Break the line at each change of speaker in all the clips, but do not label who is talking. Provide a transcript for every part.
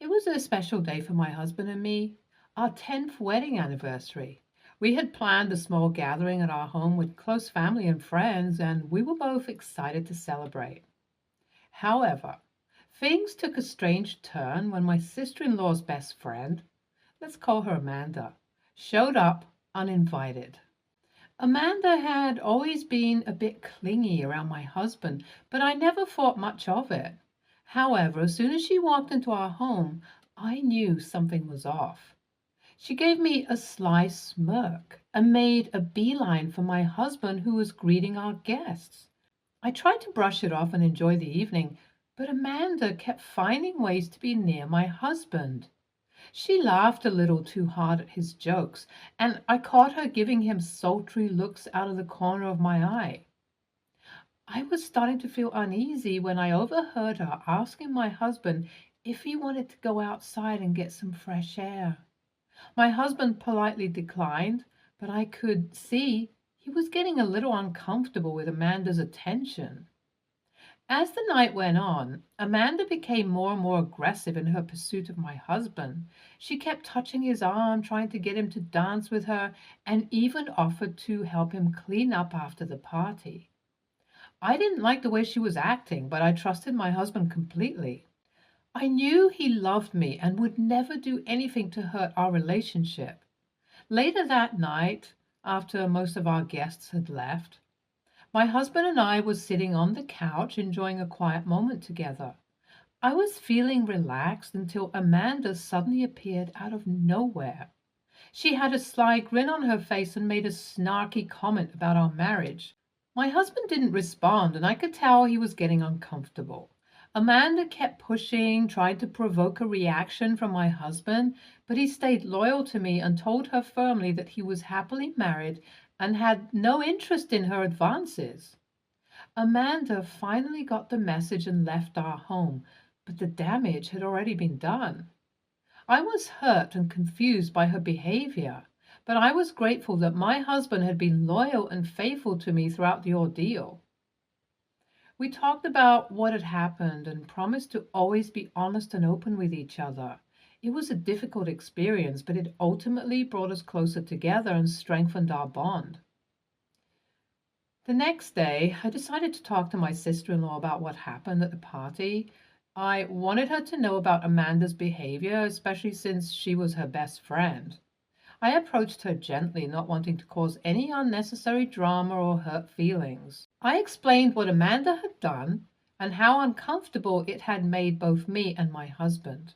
It was a special day for my husband and me, our 10th wedding anniversary. We had planned a small gathering at our home with close family and friends, and we were both excited to celebrate. However, things took a strange turn when my sister in law's best friend, let's call her Amanda, showed up uninvited. Amanda had always been a bit clingy around my husband, but I never thought much of it. However, as soon as she walked into our home, I knew something was off. She gave me a sly smirk and made a beeline for my husband, who was greeting our guests. I tried to brush it off and enjoy the evening, but Amanda kept finding ways to be near my husband. She laughed a little too hard at his jokes, and I caught her giving him sultry looks out of the corner of my eye. I was starting to feel uneasy when I overheard her asking my husband if he wanted to go outside and get some fresh air. My husband politely declined, but I could see he was getting a little uncomfortable with Amanda's attention. As the night went on, Amanda became more and more aggressive in her pursuit of my husband. She kept touching his arm, trying to get him to dance with her, and even offered to help him clean up after the party. I didn't like the way she was acting, but I trusted my husband completely. I knew he loved me and would never do anything to hurt our relationship. Later that night, after most of our guests had left, my husband and I were sitting on the couch enjoying a quiet moment together. I was feeling relaxed until Amanda suddenly appeared out of nowhere. She had a sly grin on her face and made a snarky comment about our marriage. My husband didn't respond, and I could tell he was getting uncomfortable. Amanda kept pushing, tried to provoke a reaction from my husband, but he stayed loyal to me and told her firmly that he was happily married and had no interest in her advances. Amanda finally got the message and left our home, but the damage had already been done. I was hurt and confused by her behavior, but I was grateful that my husband had been loyal and faithful to me throughout the ordeal. We talked about what had happened and promised to always be honest and open with each other. It was a difficult experience, but it ultimately brought us closer together and strengthened our bond. The next day, I decided to talk to my sister in law about what happened at the party. I wanted her to know about Amanda's behavior, especially since she was her best friend. I approached her gently, not wanting to cause any unnecessary drama or hurt feelings. I explained what Amanda had done and how uncomfortable it had made both me and my husband.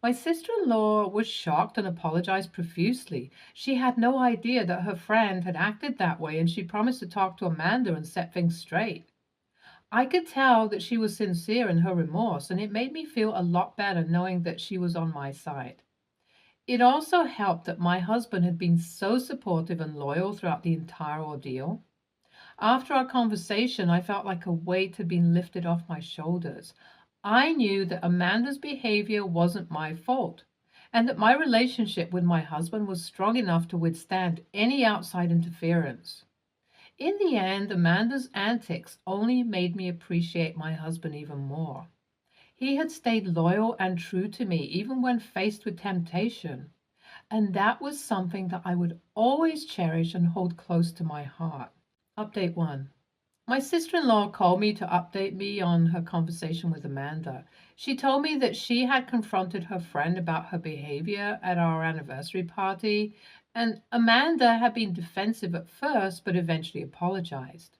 My sister-in-law was shocked and apologized profusely. She had no idea that her friend had acted that way, and she promised to talk to Amanda and set things straight. I could tell that she was sincere in her remorse, and it made me feel a lot better knowing that she was on my side. It also helped that my husband had been so supportive and loyal throughout the entire ordeal. After our conversation, I felt like a weight had been lifted off my shoulders. I knew that Amanda's behavior wasn't my fault, and that my relationship with my husband was strong enough to withstand any outside interference. In the end, Amanda's antics only made me appreciate my husband even more. He had stayed loyal and true to me even when faced with temptation, and that was something that I would always cherish and hold close to my heart. Update 1. My sister-in-law called me to update me on her conversation with Amanda. She told me that she had confronted her friend about her behavior at our anniversary party, and Amanda had been defensive at first but eventually apologized.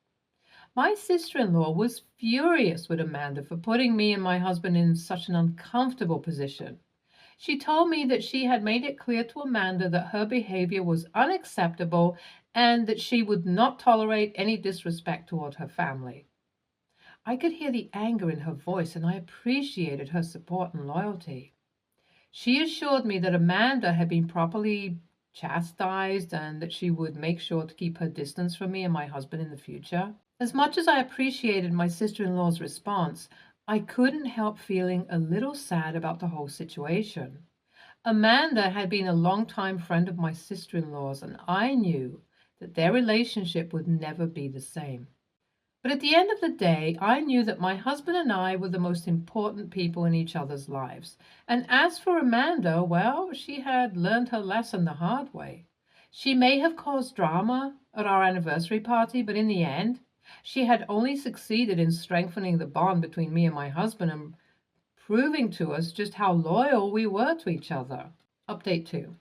My sister-in-law was furious with Amanda for putting me and my husband in such an uncomfortable position. She told me that she had made it clear to Amanda that her behavior was unacceptable and that she would not tolerate any disrespect toward her family. I could hear the anger in her voice, and I appreciated her support and loyalty. She assured me that Amanda had been properly chastised and that she would make sure to keep her distance from me and my husband in the future. As much as I appreciated my sister-in-law's response, I couldn't help feeling a little sad about the whole situation. Amanda had been a longtime friend of my sister-in-law's, and I knew that their relationship would never be the same. But at the end of the day, I knew that my husband and I were the most important people in each other's lives. And as for Amanda, well, she had learned her lesson the hard way. She may have caused drama at our anniversary party, but in the end, she had only succeeded in strengthening the bond between me and my husband and proving to us just how loyal we were to each other. Update 2.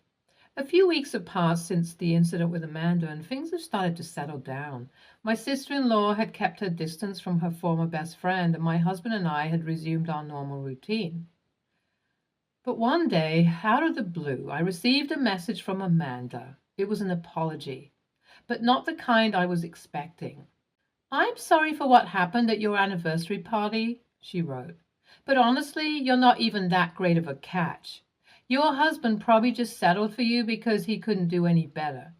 A few weeks have passed since the incident with Amanda, and things have started to settle down. My sister-in-law had kept her distance from her former best friend, and my husband and I had resumed our normal routine. But one day, out of the blue, I received a message from Amanda. It was an apology, but not the kind I was expecting. "I'm sorry for what happened at your anniversary party," she wrote. "But honestly, you're not even that great of a catch. Your husband probably just settled for you because he couldn't do any better.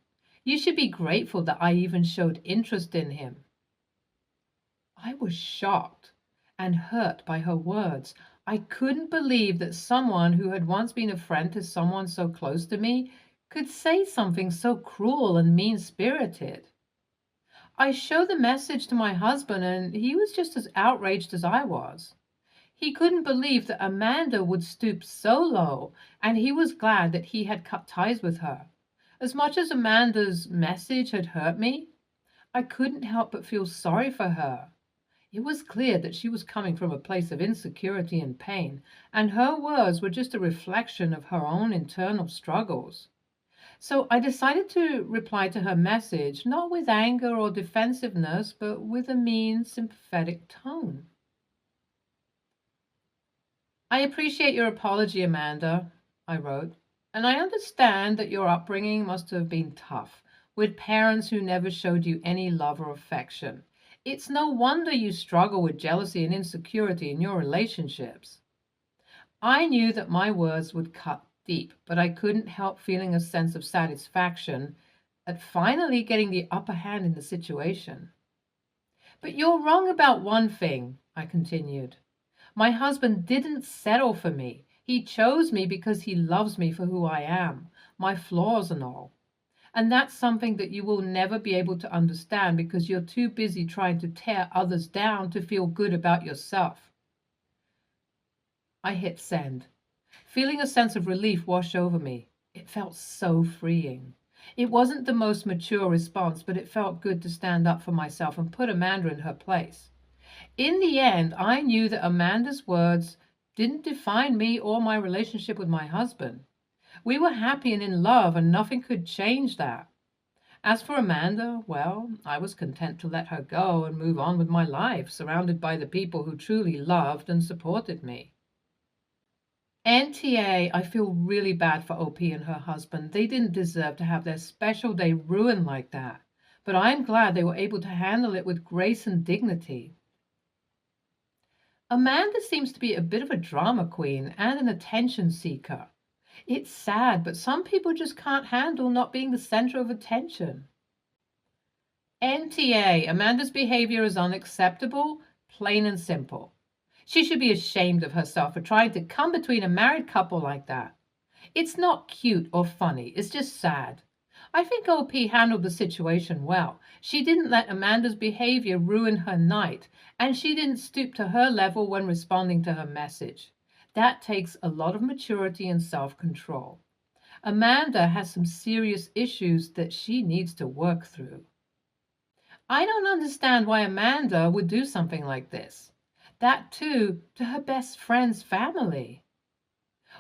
You should be grateful that I even showed interest in him." I was shocked and hurt by her words. I couldn't believe that someone who had once been a friend to someone so close to me could say something so cruel and mean-spirited. I showed the message to my husband, and he was just as outraged as I was. He couldn't believe that Amanda would stoop so low, and he was glad that he had cut ties with her. As much as Amanda's message had hurt me, I couldn't help but feel sorry for her. It was clear that she was coming from a place of insecurity and pain, and her words were just a reflection of her own internal struggles. So I decided to reply to her message, not with anger or defensiveness, but with a mean, sympathetic tone. "I appreciate your apology, Amanda," I wrote, "and I understand that your upbringing must have been tough, with parents who never showed you any love or affection. It's no wonder you struggle with jealousy and insecurity in your relationships." I knew that my words would cut deep, but I couldn't help feeling a sense of satisfaction at finally getting the upper hand in the situation. "But you're wrong about one thing," I continued. "My husband didn't settle for me. He chose me because he loves me for who I am, my flaws and all. And that's something that you will never be able to understand because you're too busy trying to tear others down to feel good about yourself." I hit send, feeling a sense of relief wash over me. It felt so freeing. It wasn't the most mature response, but it felt good to stand up for myself and put Amanda in her place. In the end, I knew that Amanda's words didn't define me or my relationship with my husband. We were happy and in love, and nothing could change that. As for Amanda, well, I was content to let her go and move on with my life, surrounded by the people who truly loved and supported me. NTA, I feel really bad for OP and her husband. They didn't deserve to have their special day ruined like that. But I'm glad they were able to handle it with grace and dignity. Amanda seems to be a bit of a drama queen and an attention seeker. It's sad, but some people just can't handle not being the center of attention. NTA, Amanda's behavior is unacceptable, plain and simple. She should be ashamed of herself for trying to come between a married couple like that. It's not cute or funny, it's just sad. I think OP handled the situation well. She didn't let Amanda's behavior ruin her night, and she didn't stoop to her level when responding to her message. That takes a lot of maturity and self-control. Amanda has some serious issues that she needs to work through. I don't understand why Amanda would do something like this. That too, to her best friend's family.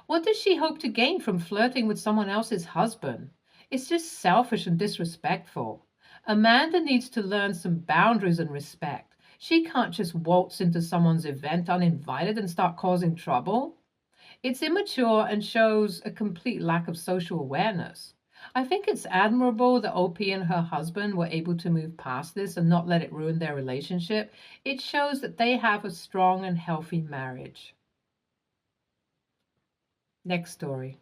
What does she hope to gain from flirting with someone else's husband? It's just selfish and disrespectful. Amanda needs to learn some boundaries and respect. She can't just waltz into someone's event uninvited and start causing trouble. It's immature and shows a complete lack of social awareness. I think it's admirable that OP and her husband were able to move past this and not let it ruin their relationship. It shows that they have a strong and healthy marriage. Next story.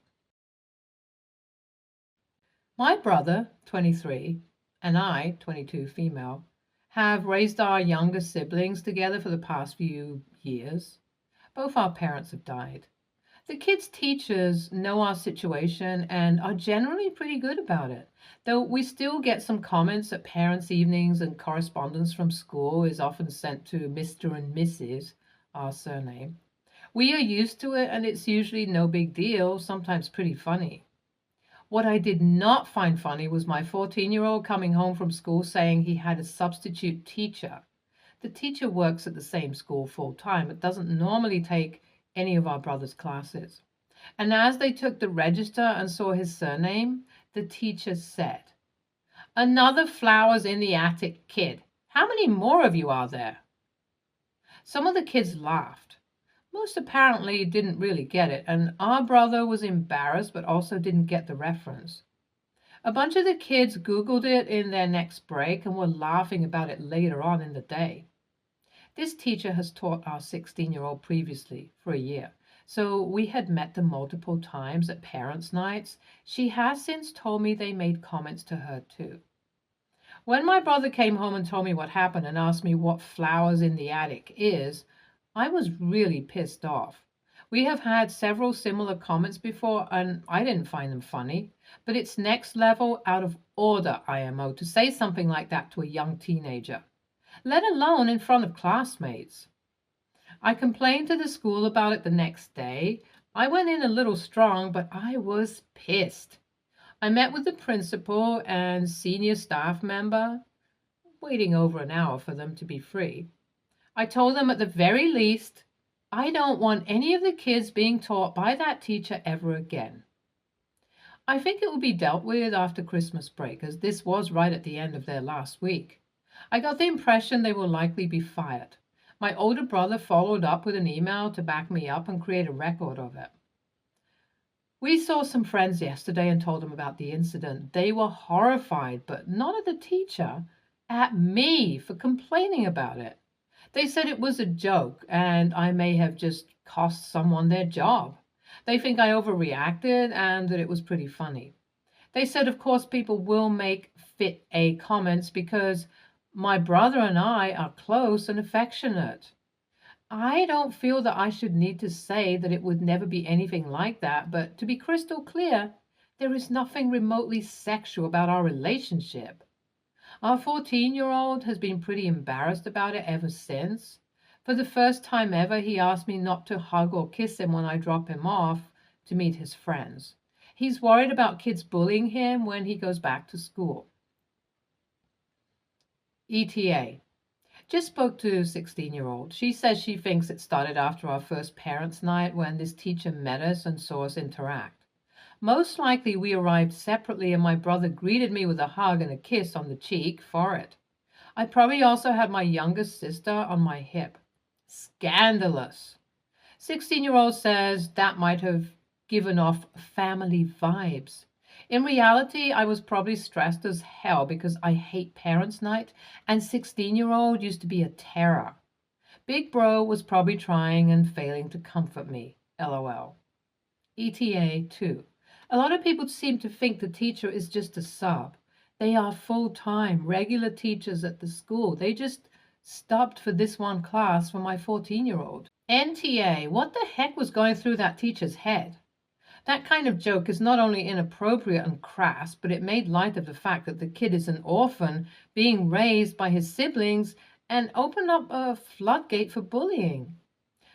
My brother, 23, and I, 22 female, have raised our younger siblings together for the past few years. Both our parents have died. The kids' teachers know our situation and are generally pretty good about it, though we still get some comments at parents' evenings, and correspondence from school is often sent to Mr. and Mrs., our surname. We are used to it, and it's usually no big deal, sometimes pretty funny. What I did not find funny was my 14-year-old coming home from school saying he had a substitute teacher. The teacher works at the same school full time, but doesn't normally take any of our brother's classes. And as they took the register and saw his surname, the teacher said, "Another flowers in the attic kid. How many more of you are there?" Some of the kids laughed. Most apparently didn't really get it, and our brother was embarrassed but also didn't get the reference. A bunch of the kids Googled it in their next break and were laughing about it later on in the day. This teacher has taught our 16-year-old previously for a year, so we had met them multiple times at parents' nights. She has since told me they made comments to her too. When my brother came home and told me what happened and asked me what flowers in the attic is, I was really pissed off. We have had several similar comments before, and I didn't find them funny, but it's next level out of order IMO to say something like that to a young teenager, let alone in front of classmates. I complained to the school about it the next day. I went in a little strong, but I was pissed. I met with the principal and senior staff member, waiting over an hour for them to be free. I told them at the very least, I don't want any of the kids being taught by that teacher ever again. I think it will be dealt with after Christmas break, as this was right at the end of their last week. I got the impression they will likely be fired. My older brother followed up with an email to back me up and create a record of it. We saw some friends yesterday and told them about the incident. They were horrified, but not at the teacher, at me for complaining about it. They said it was a joke and I may have just cost someone their job. They think I overreacted and that it was pretty funny. They said, of course, people will make fit A comments because my brother and I are close and affectionate. I don't feel that I should need to say that it would never be anything like that, but to be crystal clear, there is nothing remotely sexual about our relationship. Our 14-year-old has been pretty embarrassed about it ever since. For the first time ever, he asked me not to hug or kiss him when I drop him off to meet his friends. He's worried about kids bullying him when he goes back to school. ETA. Just spoke to 16-year-old. She says she thinks it started after our first parents' night when this teacher met us and saw us interact. Most likely we arrived separately and my brother greeted me with a hug and a kiss on the cheek for it. I probably also had my youngest sister on my hip. Scandalous. 16-year-old says that might have given off family vibes. In reality, I was probably stressed as hell because I hate parents' night, and 16-year-old used to be a terror. Big bro was probably trying and failing to comfort me. LOL. ETA 2. A lot of people seem to think the teacher is just a sub. They are full-time, regular teachers at the school. They just stopped for this one class for my 14-year-old. NTA, what the heck was going through that teacher's head? That kind of joke is not only inappropriate and crass, but it made light of the fact that the kid is an orphan being raised by his siblings and opened up a floodgate for bullying.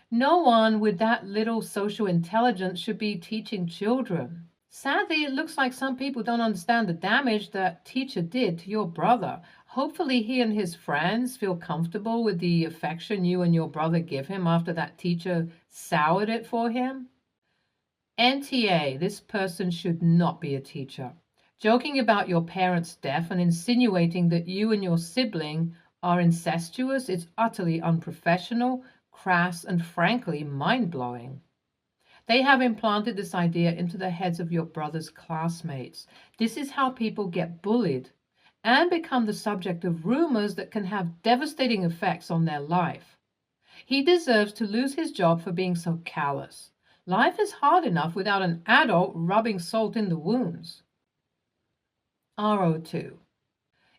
No one with that little social intelligence should be teaching children. Sadly, it looks like some people don't understand the damage that teacher did to your brother. Hopefully he and his friends feel comfortable with the affection you and your brother give him after that teacher soured it for him. NTA, this person should not be a teacher. Joking about your parents' death and insinuating that you and your sibling are incestuous is utterly unprofessional, crass, and frankly mind-blowing. They have implanted this idea into the heads of your brother's classmates. This is how people get bullied and become the subject of rumors that can have devastating effects on their life. He deserves to lose his job for being so callous. Life is hard enough without an adult rubbing salt in the wounds. RO2.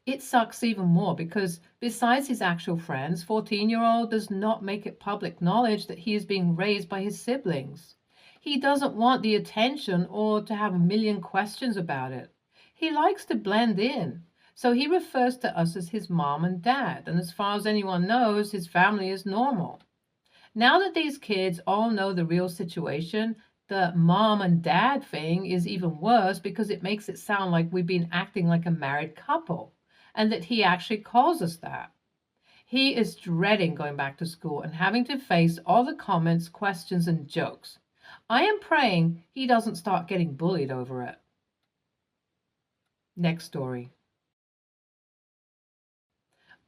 It sucks even more because besides his actual friends, 14-year-old does not make it public knowledge that he is being raised by his siblings. He doesn't want the attention or to have a million questions about it. He likes to blend in. So he refers to us as his mom and dad, and as far as anyone knows, his family is normal. Now that these kids all know the real situation, the mom and dad thing is even worse because it makes it sound like we've been acting like a married couple, and that he actually calls us that. He is dreading going back to school and having to face all the comments, questions, and jokes. I am praying he doesn't start getting bullied over it. Next story.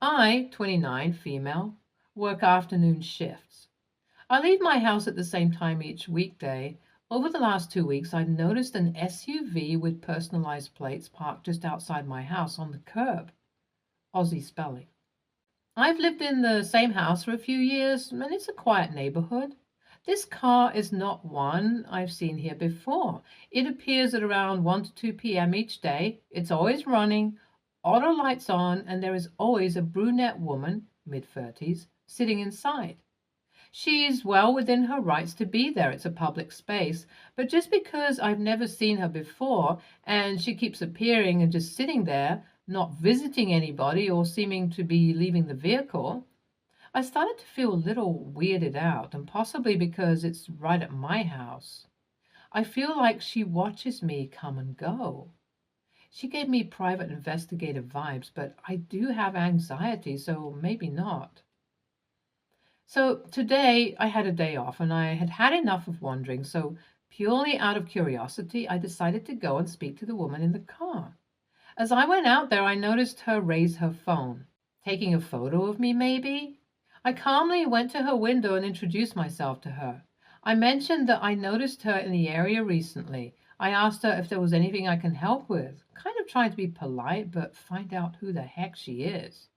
I, 29, female, work afternoon shifts. I leave my house at the same time each weekday. Over the last 2 weeks, I've noticed an SUV with personalized plates parked just outside my house on the curb. Aussie spelling. I've lived in the same house for a few years, and it's a quiet neighborhood. This car is not one I've seen here before. It appears at around 1 to 2 p.m. each day. It's always running, auto lights on, and there is always a brunette woman, mid-30s, sitting inside. She's well within her rights to be there. It's a public space. But just because I've never seen her before and she keeps appearing and just sitting there, not visiting anybody or seeming to be leaving the vehicle, I started to feel a little weirded out, and possibly because it's right at my house. I feel like she watches me come and go. She gave me private investigative vibes, but I do have anxiety, so maybe not. So today I had a day off and I had had enough of wandering, so purely out of curiosity, I decided to go and speak to the woman in the car. As I went out there, I noticed her raise her phone. Taking a photo of me, maybe? I calmly went to her window and introduced myself to her. I mentioned that I noticed her in the area recently. I asked her if there was anything I can help with, kind of trying to be polite, but find out who the heck she is.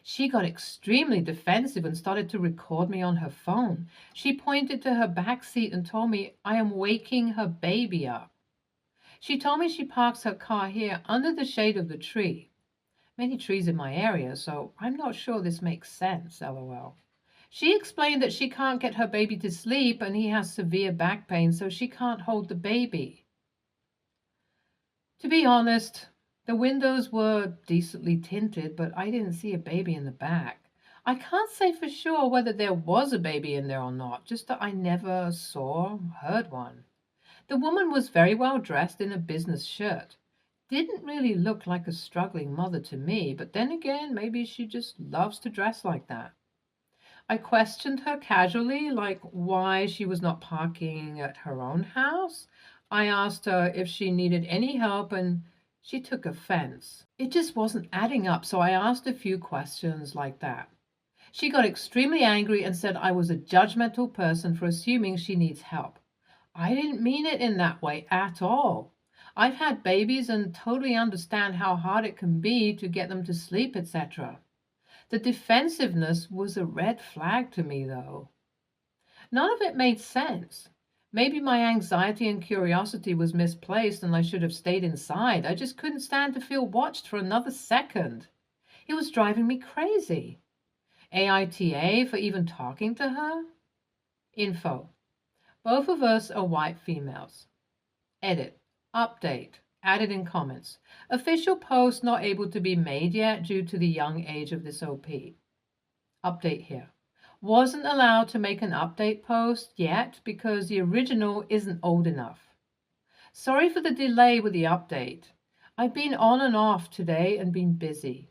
She got extremely defensive and started to record me on her phone. She pointed to her back seat and told me I am waking her baby up. She told me she parks her car here under the shade of the tree. Many trees in my area, so I'm not sure this makes sense, lol. She explained that she can't get her baby to sleep and he has severe back pain, so she can't hold the baby. To be honest, the windows were decently tinted, but I didn't see a baby in the back. I can't say for sure whether there was a baby in there or not, just that I never saw, heard one. The woman was very well dressed in a business shirt. Didn't really look like a struggling mother to me, but then again, maybe she just loves to dress like that. I questioned her casually, like why she was not parking at her own house. I asked her if she needed any help, and she took offense. It just wasn't adding up, so I asked a few questions like that. She got extremely angry and said I was a judgmental person for assuming she needs help. I didn't mean it in that way at all. I've had babies and totally understand how hard it can be to get them to sleep, etc. The defensiveness was a red flag to me, though. None of it made sense. Maybe my anxiety and curiosity was misplaced and I should have stayed inside. I just couldn't stand to feel watched for another second. It was driving me crazy. AITA for even talking to her? Info. Both of us are white females. Edit. Update. Added in comments. Official post not able to be made yet due to the young age of this OP. Update here. Wasn't allowed to make an update post yet because the original isn't old enough. Sorry for the delay with the update. I've been on and off today and been busy.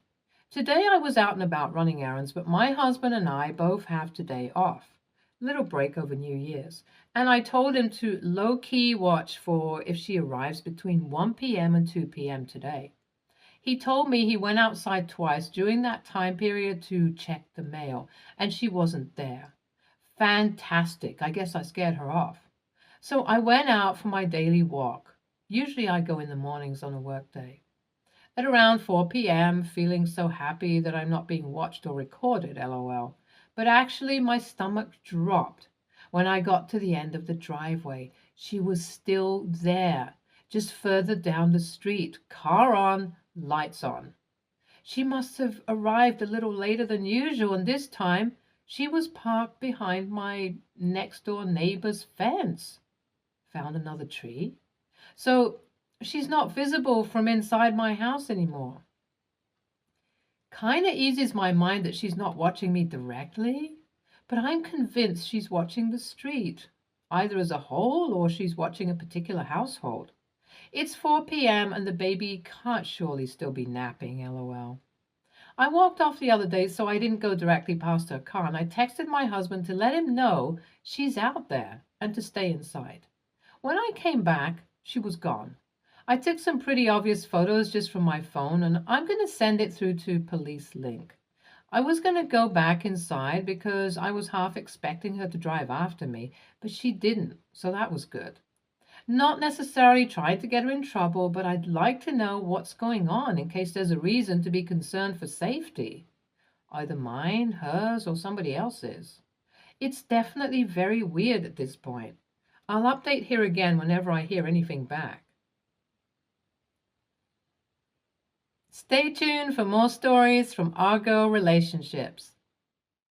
Today I was out and about running errands, but my husband and I both have today off. Little break over New Year's. And I told him to low-key watch for if she arrives between 1 p.m. and 2 p.m. today. He told me he went outside twice during that time period to check the mail, and she wasn't there. Fantastic. I guess I scared her off. So I went out for my daily walk. Usually I go in the mornings on a work day. At around 4 p.m., feeling so happy that I'm not being watched or recorded, lol. But actually my stomach dropped when I got to the end of the driveway. She was still there, just further down the street, car on, lights on. She must have arrived a little later than usual, and this time she was parked behind my next door neighbor's fence. Found another tree. So she's not visible from inside my house anymore. Kind of eases my mind that she's not watching me directly, but I'm convinced she's watching the street, either as a whole or she's watching a particular household. It's 4 p.m. and the baby can't surely still be napping, lol. I walked off the other day, so I didn't go directly past her car, and I texted my husband to let him know she's out there and to stay inside. When I came back, she was gone. I took some pretty obvious photos just from my phone, and I'm going to send it through to Police Link. I was going to go back inside because I was half expecting her to drive after me, but she didn't, so that was good. Not necessarily trying to get her in trouble, but I'd like to know what's going on in case there's a reason to be concerned for safety. Either mine, hers, or somebody else's. It's definitely very weird at this point. I'll update here again whenever I hear anything back. Stay tuned for more stories from Argo Relationships.